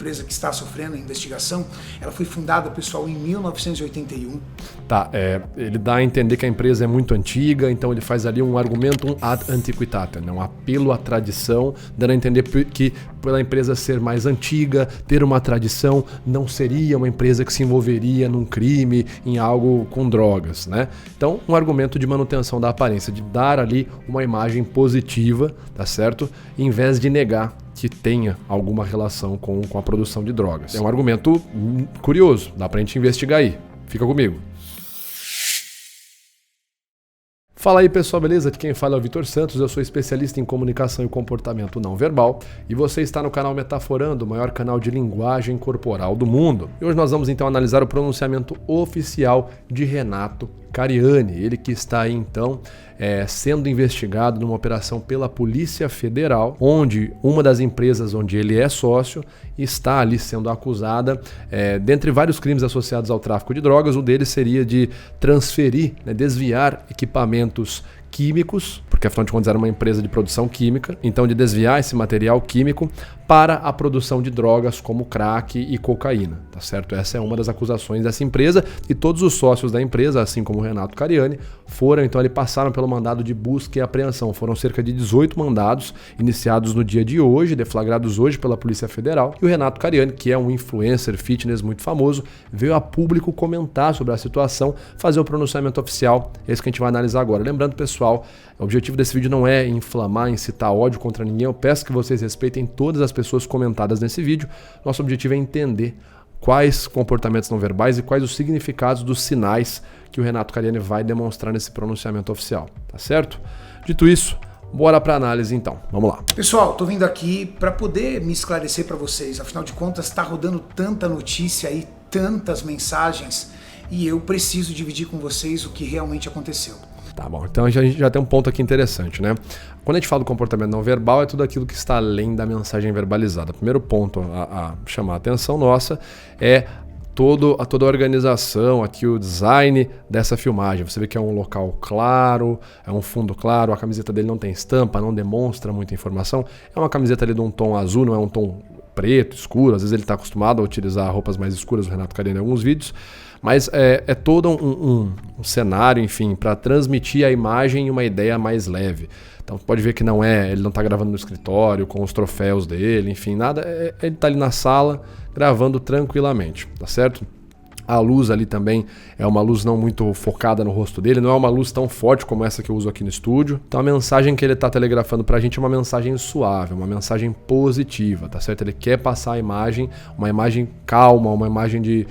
empresa que está sofrendo a investigação, ela foi fundada, pessoal, em 1981. Tá, ele dá a entender que a empresa é muito antiga, então ele faz ali um argumento ad antiquitatem, um apelo à tradição, dando a entender que pela empresa ser mais antiga, ter uma tradição, não seria uma empresa que se envolveria num crime, em algo com drogas, né? Então, um argumento de manutenção da aparência, de dar ali uma imagem positiva, tá certo? Em vez de negar que tenha alguma relação com a produção de drogas. É um argumento curioso, dá pra gente investigar aí. Fica comigo. Fala aí pessoal, beleza? Aqui quem fala é o Vitor Santos, eu sou especialista em comunicação e comportamento não verbal e você está no canal Metaforando, o maior canal de linguagem corporal do mundo. E hoje nós vamos então analisar o pronunciamento oficial de Renato Cariani, ele que está aí então sendo investigado numa operação pela Polícia Federal, onde uma das empresas onde ele é sócio está ali sendo acusada, dentre vários crimes associados ao tráfico de drogas, um deles seria de transferir, desviar equipamentos químicos, porque afinal de contas era uma empresa de produção química, então de desviar esse material químico para a produção de drogas como crack e cocaína, tá certo? Essa é uma das acusações dessa empresa e todos os sócios da empresa, assim como o Renato Cariani, passaram pelo mandado de busca e apreensão. Foram cerca de 18 mandados iniciados no dia de hoje, deflagrados hoje pela Polícia Federal, e o Renato Cariani, que é um influencer fitness muito famoso, veio a público comentar sobre a situação, fazer o pronunciamento oficial, esse que a gente vai analisar agora. Lembrando, pessoal, o objetivo desse vídeo não é inflamar, incitar ódio contra ninguém, eu peço que vocês respeitem todas as pessoas comentadas nesse vídeo. Nosso objetivo é entender quais comportamentos não verbais e quais os significados dos sinais que o Renato Cariani vai demonstrar nesse pronunciamento oficial, tá certo? Dito isso, bora para análise então, vamos lá. Pessoal, tô vindo aqui para poder me esclarecer para vocês, afinal de contas tá rodando tanta notícia aí, tantas mensagens, e eu preciso dividir com vocês o que realmente aconteceu. Tá bom, então a gente já tem um ponto aqui interessante, né? Quando a gente fala do comportamento não verbal, é tudo aquilo que está além da mensagem verbalizada. O primeiro ponto a chamar a atenção nossa é toda a organização, aqui o design dessa filmagem. Você vê que é um local claro, é um fundo claro, a camiseta dele não tem estampa, não demonstra muita informação. É uma camiseta ali de um tom azul, não é um tom preto, escuro. Às vezes ele está acostumado a utilizar roupas mais escuras, o Renato Cariani em alguns vídeos. Mas é todo um cenário, enfim, para transmitir a imagem e uma ideia mais leve. Então pode ver que ele não está gravando no escritório com os troféus dele, enfim, nada. Ele está ali na sala gravando tranquilamente, tá certo? A luz ali também é uma luz não muito focada no rosto dele, não é uma luz tão forte como essa que eu uso aqui no estúdio. Então a mensagem que ele está telegrafando pra gente é uma mensagem suave, uma mensagem positiva, tá certo? Ele quer passar a imagem, uma imagem calma, uma imagem de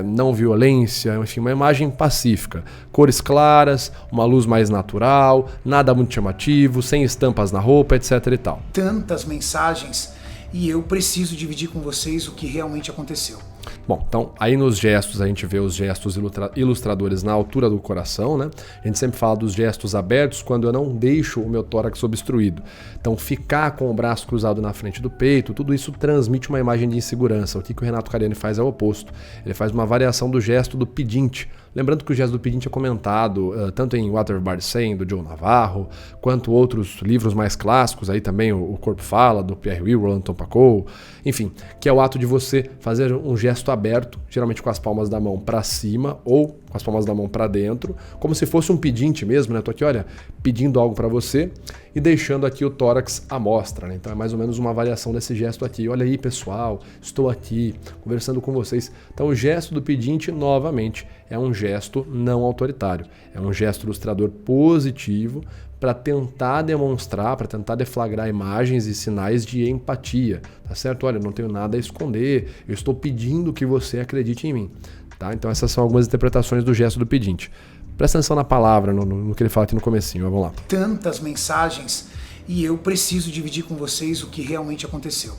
não violência, enfim, uma imagem pacífica. Cores claras, uma luz mais natural, nada muito chamativo, sem estampas na roupa, etc e tal. Tantas mensagens e eu preciso dividir com vocês o que realmente aconteceu. Bom, então aí nos gestos a gente vê os gestos ilustradores na altura do coração, né? A gente sempre fala dos gestos abertos quando eu não deixo o meu tórax obstruído. Então ficar com o braço cruzado na frente do peito, tudo isso transmite uma imagem de insegurança. O que o Renato Cariani faz é o oposto. Ele faz uma variação do gesto do pedinte. Lembrando que o gesto do pedinte é comentado tanto em What Everybody's Saying, do Joe Navarro, quanto outros livros mais clássicos, aí também o Corpo Fala, do Pierre Will, Roland Topacou, enfim, que é o ato de você fazer um gesto aberto, geralmente com as palmas da mão para cima ou com as palmas da mão para dentro, como se fosse um pedinte mesmo, né? Tô aqui, olha, pedindo algo para você e deixando aqui o tórax à mostra, né? Então é mais ou menos uma variação desse gesto aqui. Olha aí, pessoal, estou aqui conversando com vocês. Então o gesto do pedinte, novamente, é um gesto não autoritário. É um gesto ilustrador positivo para tentar demonstrar, para tentar deflagrar imagens e sinais de empatia, tá certo? Olha, eu não tenho nada a esconder, eu estou pedindo que você acredite em mim, tá? Então essas são algumas interpretações do gesto do pedinte. Presta atenção na palavra, no que ele fala aqui no comecinho, vamos lá. Tantas mensagens e eu preciso dividir com vocês o que realmente aconteceu.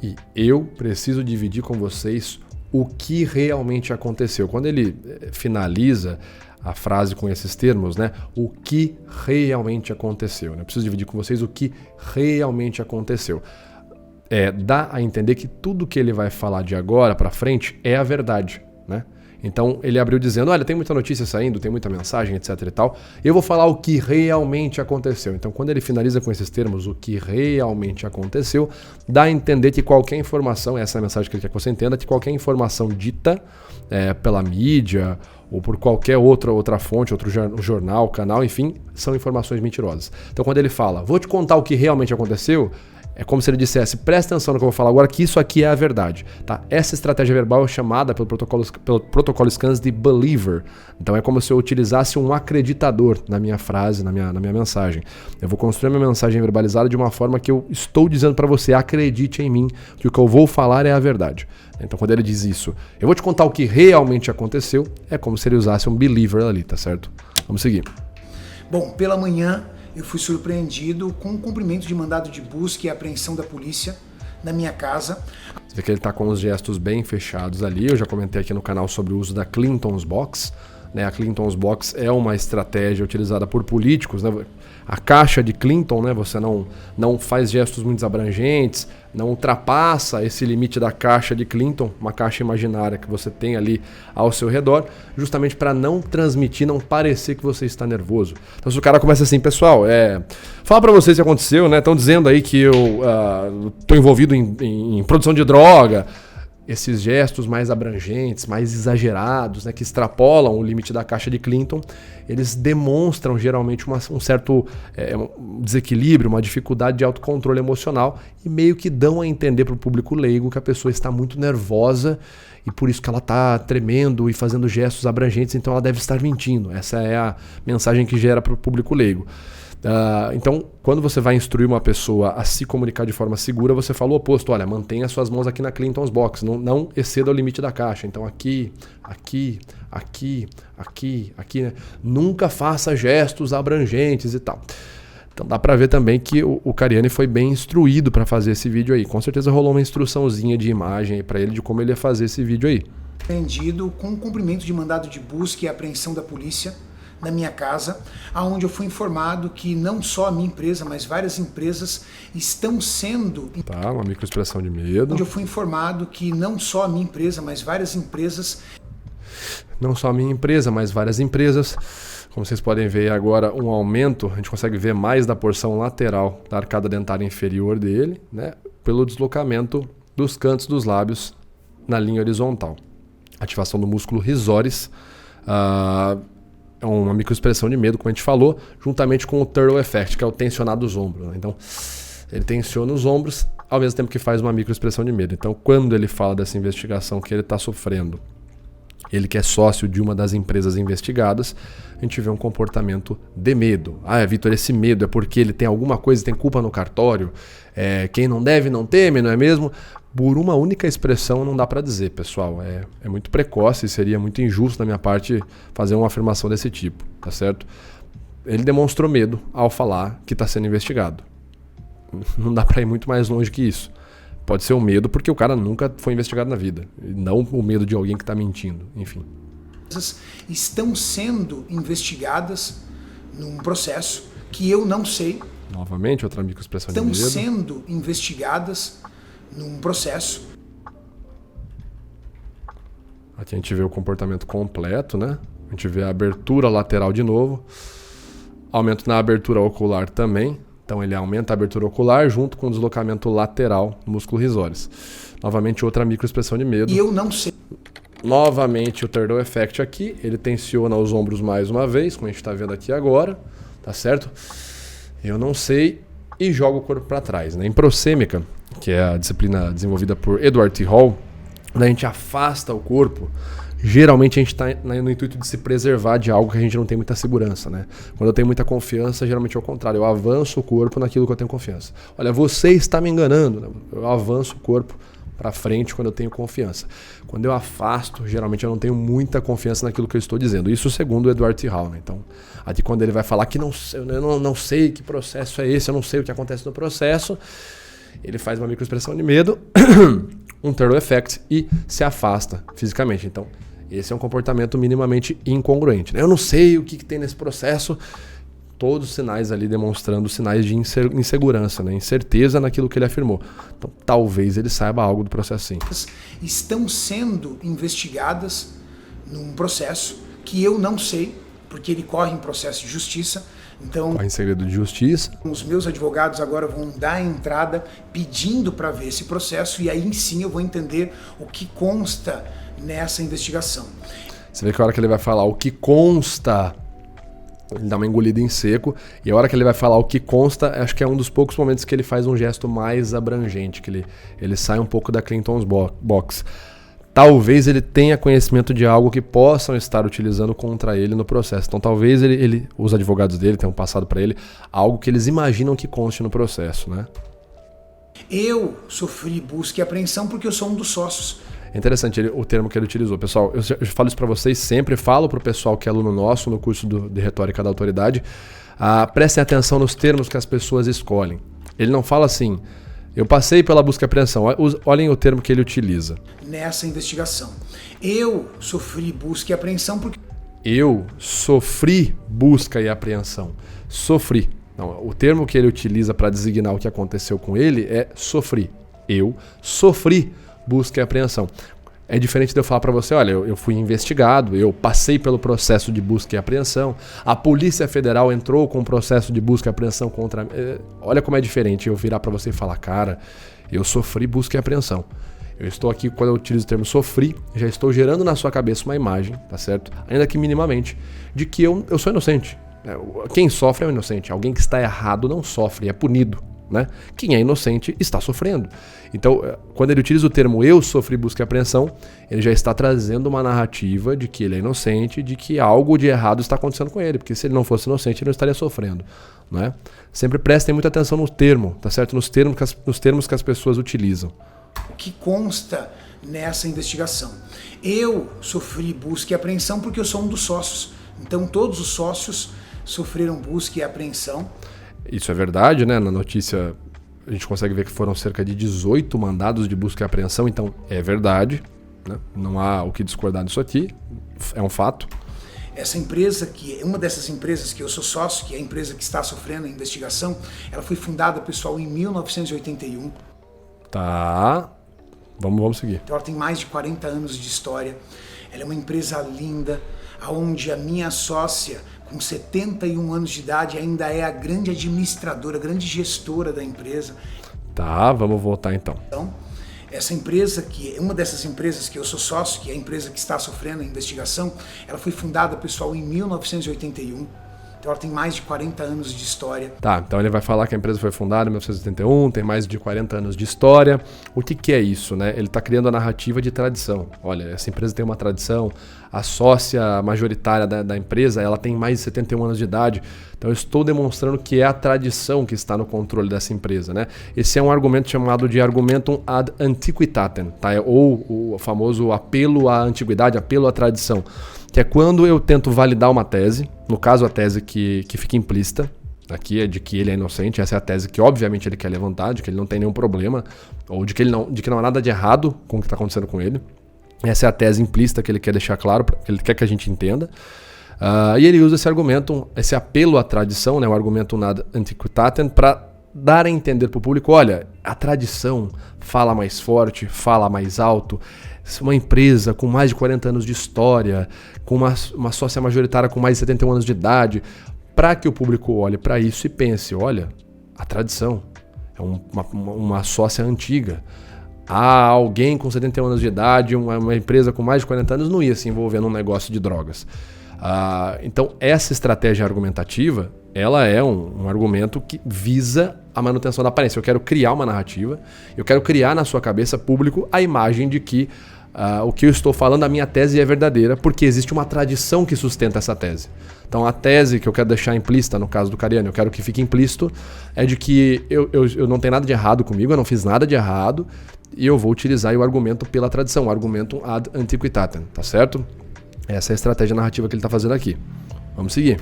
E eu preciso dividir com vocês o que realmente aconteceu. Quando ele finaliza a frase com esses termos, né? O que realmente aconteceu, né? Eu preciso dividir com vocês o que realmente aconteceu. Dá a entender que tudo que ele vai falar de agora para frente é a verdade, né? Então ele abriu dizendo, olha, tem muita notícia saindo, tem muita mensagem, etc e tal. Eu vou falar o que realmente aconteceu. Então quando ele finaliza com esses termos, o que realmente aconteceu, dá a entender que qualquer informação, essa é a mensagem que ele quer que você entenda, que qualquer informação dita pela mídia ou por qualquer outra fonte, outro jornal, canal, enfim, são informações mentirosas. Então quando ele fala, vou te contar o que realmente aconteceu, é como se ele dissesse, presta atenção no que eu vou falar agora, que isso aqui é a verdade. Tá? Essa estratégia verbal é chamada pelo protocolo Scans de believer. Então é como se eu utilizasse um acreditador na minha frase, na minha mensagem. Eu vou construir a minha mensagem verbalizada de uma forma que eu estou dizendo para você, acredite em mim, que o que eu vou falar é a verdade. Então quando ele diz isso, eu vou te contar o que realmente aconteceu, é como se ele usasse um believer ali, tá certo? Vamos seguir. Bom, pela manhã eu fui surpreendido com o cumprimento de mandado de busca e apreensão da polícia na minha casa. Você vê que ele está com os gestos bem fechados ali. Eu já comentei aqui no canal sobre o uso da Clinton's Box. A Clinton's Box é uma estratégia utilizada por políticos, né? A caixa de Clinton, né? Você não faz gestos muito abrangentes, não ultrapassa esse limite da caixa de Clinton, uma caixa imaginária que você tem ali ao seu redor, justamente para não transmitir, não parecer que você está nervoso. Então se o cara começa assim, pessoal, fala para vocês o que aconteceu, né? Estão dizendo aí que eu estou envolvido em produção de droga. Esses gestos mais abrangentes, mais exagerados, né, que extrapolam o limite da caixa de Clinton, eles demonstram geralmente um certo desequilíbrio, uma dificuldade de autocontrole emocional e meio que dão a entender para o público leigo que a pessoa está muito nervosa e por isso que ela está tremendo e fazendo gestos abrangentes, então ela deve estar mentindo. Essa é a mensagem que gera para o público leigo. Então, quando você vai instruir uma pessoa a se comunicar de forma segura, você fala o oposto. Olha, mantenha suas mãos aqui na Clinton's Box, não exceda o limite da caixa. Então aqui, né? Nunca faça gestos abrangentes e tal. Então dá pra ver também que o Cariani foi bem instruído para fazer esse vídeo aí. Com certeza rolou uma instruçãozinha de imagem aí para ele de como ele ia fazer esse vídeo aí. Surpreendido com o cumprimento de mandado de busca e apreensão da polícia na minha casa, aonde eu fui informado que não só a minha empresa, mas várias empresas estão sendo... Tá, uma microexpressão de medo. Onde eu fui informado que não só a minha empresa, mas várias empresas... Não só a minha empresa, mas várias empresas. Como vocês podem ver agora, um aumento, a gente consegue ver mais da porção lateral da arcada dentária inferior dele, né, pelo deslocamento dos cantos dos lábios na linha horizontal. Ativação do músculo risóris, é uma microexpressão de medo, como a gente falou, juntamente com o turtle effect, que é o tensionar dos ombros. Né? Então, ele tensiona os ombros, ao mesmo tempo que faz uma microexpressão de medo. Então, quando ele fala dessa investigação que ele está sofrendo, ele que é sócio de uma das empresas investigadas, a gente vê um comportamento de medo. Vitor, esse medo é porque ele tem alguma coisa, tem culpa no cartório, quem não deve não teme, não é mesmo? Por uma única expressão não dá para dizer, pessoal. É muito precoce, seria muito injusto da minha parte fazer uma afirmação desse tipo, tá certo? Ele demonstrou medo ao falar que está sendo investigado. Não dá para ir muito mais longe que isso. Pode ser o medo porque o cara nunca foi investigado na vida, não o medo de alguém que está mentindo, enfim. Estão sendo investigadas num processo que eu não sei. Novamente, outra microexpressão de medo. Estão sendo investigadas num processo. Aqui a gente vê o comportamento completo, né? A gente vê a abertura lateral de novo. Aumento na abertura ocular também. Então ele aumenta a abertura ocular junto com o deslocamento lateral do músculo risóris. Novamente outra microexpressão de medo. E eu não sei. Novamente o turtle effect aqui. Ele tensiona os ombros mais uma vez, como a gente está vendo aqui agora. Tá certo? Eu não sei. E joga o corpo para trás. Né? Em prosêmica, que é a disciplina desenvolvida por Edward T. Hall, quando a gente afasta o corpo, geralmente a gente está no intuito de se preservar de algo que a gente não tem muita segurança, né? Quando eu tenho muita confiança, geralmente é o contrário, eu avanço o corpo naquilo que eu tenho confiança. Olha, você está me enganando, né? Eu avanço o corpo para frente quando eu tenho confiança. Quando eu afasto, geralmente eu não tenho muita confiança naquilo que eu estou dizendo. Isso segundo o Edward T. Hall, né? Então, aqui quando ele vai falar que eu não sei que processo é esse, eu não sei o que acontece no processo, ele faz uma microexpressão de medo, um turtle effect e se afasta fisicamente. Então, esse é um comportamento minimamente incongruente. Né? Eu não sei o que tem nesse processo. Todos os sinais ali demonstrando sinais de insegurança, né? Incerteza naquilo que ele afirmou. Então, talvez ele saiba algo do processo sim. Estão sendo investigadas num processo que eu não sei, porque ele corre em processo de justiça. Então, corre em segredo de justiça. Os meus advogados agora vão dar a entrada pedindo para ver esse processo e aí sim eu vou entender o que consta nessa investigação. Você vê que a hora que ele vai falar o que consta, ele dá uma engolida em seco, e a hora que ele vai falar o que consta, acho que é um dos poucos momentos que ele faz um gesto mais abrangente, que ele sai um pouco da Clinton's box. Talvez ele tenha conhecimento de algo que possam estar utilizando contra ele no processo. Então talvez os advogados dele tenham passado para ele algo que eles imaginam que conste no processo, né? Eu sofri busca e apreensão porque eu sou um dos sócios. É interessante o termo que ele utilizou. Pessoal, eu falo isso para vocês sempre, falo para o pessoal que é aluno nosso no curso de Retórica da Autoridade, prestem atenção nos termos que as pessoas escolhem. Ele não fala assim, eu passei pela busca e apreensão. Olhem o termo que ele utiliza. Nessa investigação, eu sofri busca e apreensão porque... Eu sofri busca e apreensão. Sofri. Não, o termo que ele utiliza para designar o que aconteceu com ele é sofri. Eu sofri busca e apreensão. É diferente de eu falar para você, olha, eu fui investigado, eu passei pelo processo de busca e apreensão, a Polícia Federal entrou com um processo de busca e apreensão contra... Olha como é diferente eu virar para você e falar, cara, eu sofri busca e apreensão. Eu estou aqui, quando eu utilizo o termo sofri, já estou gerando na sua cabeça uma imagem, tá certo? Ainda que minimamente, de que eu sou inocente. Quem sofre é o inocente, alguém que está errado não sofre, é punido. Né? Quem é inocente está sofrendo. Então, quando ele utiliza o termo eu sofri busca e apreensão, ele já está trazendo uma narrativa de que ele é inocente, de que algo de errado está acontecendo com ele, porque se ele não fosse inocente, ele não estaria sofrendo. Né? Sempre prestem muita atenção no termo, tá certo? Nos termos que as pessoas utilizam. O que consta nessa investigação? Eu sofri busca e apreensão porque eu sou um dos sócios. Então, todos os sócios sofreram busca e apreensão. Isso é verdade, né? Na notícia a gente consegue ver que foram cerca de 18 mandados de busca e apreensão, então é verdade, né? Não há o que discordar disso aqui, é um fato. Essa empresa, que é uma dessas empresas que eu sou sócio, que é a empresa que está sofrendo a investigação, ela foi fundada, pessoal, em 1981. Tá, vamos seguir. Então ela tem mais de 40 anos de história, ela é uma empresa linda, onde a minha sócia, com 71 anos de idade, ainda é a grande administradora, a grande gestora da empresa. Tá, vamos voltar então. Então, essa empresa, que é uma dessas empresas que eu sou sócio, que é a empresa que está sofrendo a investigação, ela foi fundada, pessoal, em 1981. Então ela tem mais de 40 anos de história. Tá, então ele vai falar que a empresa foi fundada em 1981, tem mais de 40 anos de história. O que é isso, né? Ele está criando a narrativa de tradição. Olha, essa empresa tem uma tradição, a sócia majoritária da empresa, ela tem mais de 71 anos de idade. Então eu estou demonstrando que é a tradição que está no controle dessa empresa, né? Esse é um argumento chamado de argumentum ad antiquitatem, tá? Ou o famoso apelo à antiguidade, apelo à tradição. Que é quando eu tento validar uma tese, no caso a tese que fica implícita, aqui é de que ele é inocente, essa é a tese que obviamente ele quer levantar, de que ele não tem nenhum problema, ou de que não há nada de errado com o que está acontecendo com ele. Essa é a tese implícita que ele quer deixar claro, que ele quer que a gente entenda. E ele usa esse argumento, esse apelo à tradição, né, o argumento ad antiquitatem, para dar a entender para o público, olha, a tradição fala mais forte, fala mais alto. Uma empresa com mais de 40 anos de história, com uma sócia majoritária com mais de 71 anos de idade, para que o público olhe para isso e pense, olha, a tradição é uma sócia antiga. Alguém com 71 anos de idade, uma empresa com mais de 40 anos não ia se envolver num negócio de drogas. Então essa estratégia argumentativa, ela é um argumento que visa a manutenção da aparência. Eu quero criar uma narrativa, eu quero criar na sua cabeça, público, a imagem de que o que eu estou falando, a minha tese é verdadeira, porque existe uma tradição que sustenta essa tese. Então a tese que eu quero deixar implícita, no caso do Cariani, eu quero que fique implícito, é de que eu não tenho nada de errado comigo, eu não fiz nada de errado, e eu vou utilizar o argumento pela tradição, o argumento ad antiquitatem, tá certo? Essa é a estratégia narrativa que ele está fazendo aqui. Vamos seguir.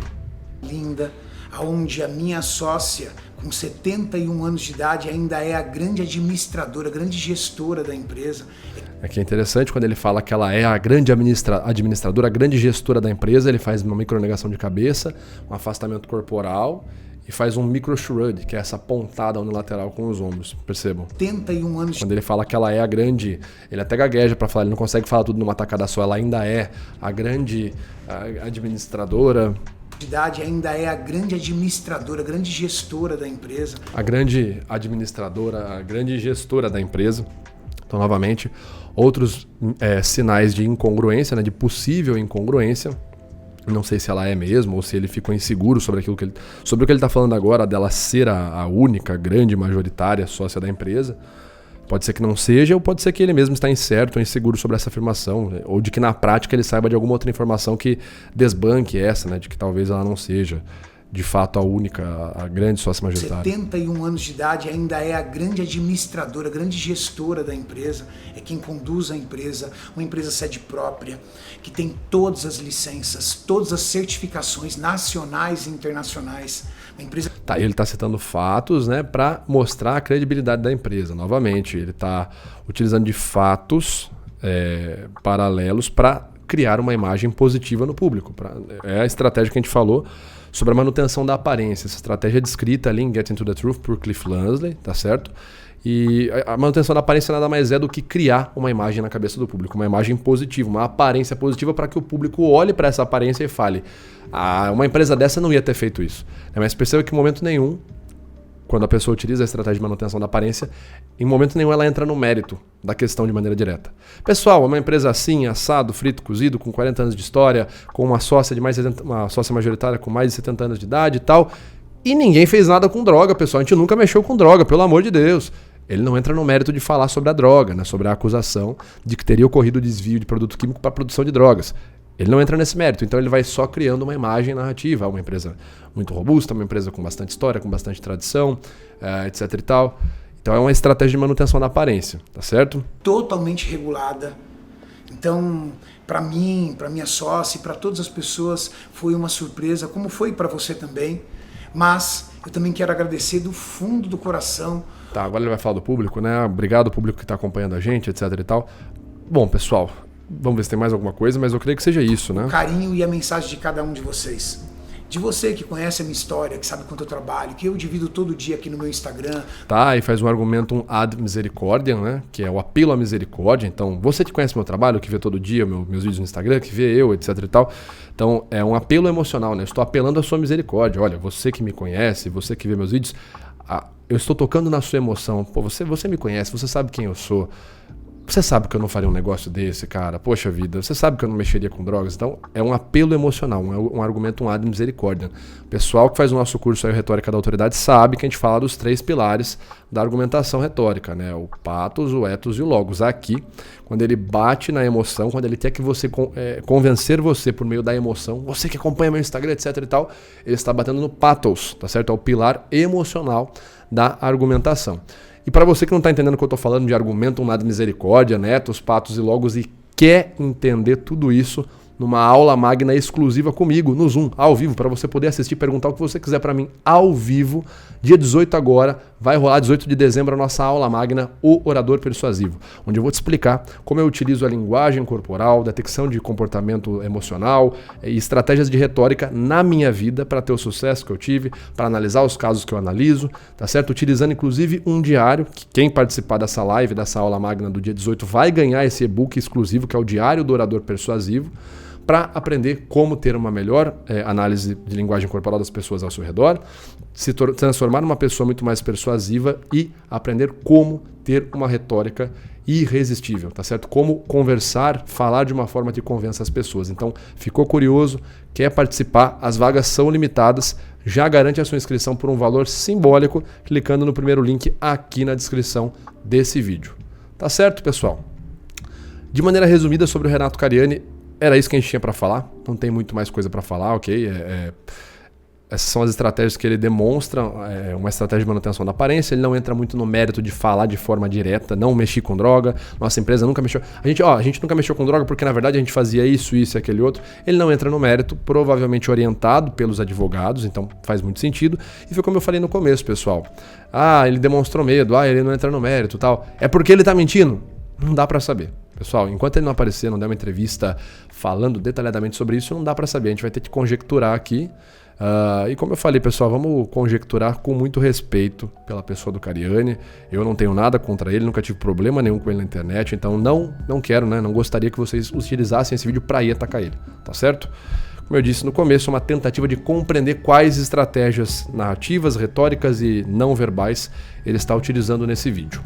Linda, onde a minha sócia, com 71 anos de idade, ainda é a grande administradora, a grande gestora da empresa. Aqui é interessante, quando ele fala que ela é a grande administradora, a grande gestora da empresa, ele faz uma micronegação de cabeça, um afastamento corporal e faz um micro shrug, que é essa pontada unilateral com os ombros, percebam? 71 anos. Quando ele fala que ela é a grande, ele até gagueja para falar, ele não consegue falar tudo numa tacada só, ela ainda é a grande administradora. Ainda é a grande administradora, a grande gestora da empresa. A grande administradora, a grande gestora da empresa. Então, novamente, outros sinais de incongruência, né, de possível incongruência. Não sei se ela é mesmo ou se ele ficou inseguro sobre o que ele está falando agora, dela ser a única, grande, majoritária sócia da empresa. Pode ser que não seja, ou pode ser que ele mesmo está incerto ou inseguro sobre essa afirmação, né? Ou de que na prática ele saiba de alguma outra informação que desbanque essa, né? De que talvez ela não seja de fato a única, a grande sócia majoritária. 71 anos de idade, ainda é a grande administradora, a grande gestora da empresa, é quem conduz a empresa, uma empresa sede própria, que tem todas as licenças, todas as certificações nacionais e internacionais. Uma empresa... Tá, ele está citando fatos, né, para mostrar a credibilidade da empresa. Novamente, ele está utilizando de fatos paralelos para criar uma imagem positiva no público. É a estratégia que a gente falou sobre a manutenção da aparência. Essa estratégia é descrita ali em Getting to the Truth por Cliff Lansley, tá certo? E a manutenção da aparência nada mais é do que criar uma imagem na cabeça do público, uma imagem positiva, uma aparência positiva para que o público olhe para essa aparência e fale: uma empresa dessa não ia ter feito isso. Mas perceba que em momento nenhum, quando a pessoa utiliza a estratégia de manutenção da aparência, em momento nenhum ela entra no mérito da questão de maneira direta. Pessoal, uma empresa assim, assado, frito, cozido, com 40 anos de história, com uma sócia uma sócia majoritária com mais de 70 anos de idade e tal, e ninguém fez nada com droga, pessoal. A gente nunca mexeu com droga, pelo amor de Deus. Ele não entra no mérito de falar sobre a droga, né, sobre a acusação de que teria ocorrido desvio de produto químico para a produção de drogas. Ele não entra nesse mérito, então ele vai só criando uma imagem narrativa, uma empresa muito robusta, uma empresa com bastante história, com bastante tradição, etc e tal. Então é uma estratégia de manutenção da aparência, tá certo? Totalmente regulada. Então, para mim, para minha sócia e para todas as pessoas foi uma surpresa, como foi para você também. Mas eu também quero agradecer do fundo do coração. Tá, agora ele vai falar do público, né? Obrigado ao público que está acompanhando a gente, etc e tal. Bom, pessoal, vamos ver se tem mais alguma coisa, mas eu creio que seja isso, né? O carinho e a mensagem de cada um de vocês. De você que conhece a minha história, que sabe quanto eu trabalho, que eu divido todo dia aqui no meu Instagram. Tá, e faz um argumento ad misericordiam, né? Que é o apelo à misericórdia. Então, você que conhece meu trabalho, que vê todo dia meus vídeos no Instagram, que vê eu, etc e tal. Então, é um apelo emocional, né? Eu estou apelando à sua misericórdia. Olha, você que me conhece, você que vê meus vídeos, eu estou tocando na sua emoção. Pô, você me conhece, você sabe quem eu sou. Você sabe que eu não faria um negócio desse, cara. Poxa vida, você sabe que eu não mexeria com drogas. Então, é um apelo emocional, um argumento, um ad misericordia. O pessoal que faz o nosso curso aí, Retórica da Autoridade, sabe que a gente fala dos 3 pilares da argumentação retórica, né? O pathos, o ethos e o logos. Aqui, quando ele bate na emoção, quando ele quer que você convencer você por meio da emoção, você que acompanha meu Instagram, etc e tal, ele está batendo no pathos, tá certo? É o pilar emocional da argumentação. E para você que não está entendendo o que eu estou falando de argumento, nada misericórdia, netos, patos e logos e quer entender tudo isso numa aula magna exclusiva comigo, no Zoom, ao vivo, para você poder assistir, perguntar o que você quiser para mim ao vivo, dia 18 agora, vai rolar 18 de dezembro a nossa aula magna, O Orador Persuasivo, onde eu vou te explicar como eu utilizo a linguagem corporal, detecção de comportamento emocional e estratégias de retórica na minha vida para ter o sucesso que eu tive, para analisar os casos que eu analiso, tá certo? Utilizando inclusive um diário, que quem participar dessa live, dessa aula magna do dia 18 vai ganhar esse e-book exclusivo, que é o Diário do Orador Persuasivo, para aprender como ter uma melhor análise de linguagem corporal das pessoas ao seu redor, se transformar numa pessoa muito mais persuasiva e aprender como ter uma retórica irresistível, tá certo? Como conversar, falar de uma forma que convença as pessoas. Então, ficou curioso, quer participar, as vagas são limitadas, já garante a sua inscrição por um valor simbólico, clicando no primeiro link aqui na descrição desse vídeo. Tá certo, pessoal? De maneira resumida sobre o Renato Cariani, era isso que a gente tinha para falar, não tem muito mais coisa para falar, ok? Essas são as estratégias que ele demonstra, uma estratégia de manutenção da aparência, ele não entra muito no mérito de falar de forma direta, não mexi com droga, nossa empresa nunca mexeu... A gente nunca mexeu com droga porque na verdade a gente fazia isso e aquele outro. Ele não entra no mérito, provavelmente orientado pelos advogados, então faz muito sentido. E foi como eu falei no começo, pessoal. Ele demonstrou medo, ele não entra no mérito e tal. É porque ele tá mentindo? Não dá para saber. Pessoal, enquanto ele não aparecer, não der uma entrevista falando detalhadamente sobre isso, não dá para saber. A gente vai ter que conjecturar aqui E como eu falei, pessoal, vamos conjecturar com muito respeito pela pessoa do Cariani. Eu não tenho nada contra ele, nunca tive problema nenhum com ele na internet, então não quero, né? Não gostaria que vocês utilizassem esse vídeo para ir atacar ele, tá certo? Como eu disse no começo, é uma tentativa de compreender quais estratégias narrativas, retóricas e não verbais ele está utilizando nesse vídeo.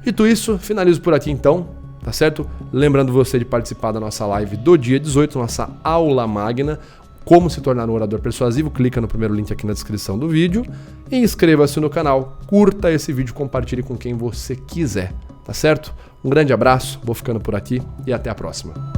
Dito isso, finalizo por aqui então, tá certo? Lembrando você de participar da nossa live do dia 18, nossa aula magna, como se tornar um orador persuasivo. Clica no primeiro link aqui na descrição do vídeo e inscreva-se no canal, curta esse vídeo, compartilhe com quem você quiser, tá certo? Um grande abraço, vou ficando por aqui e até a próxima.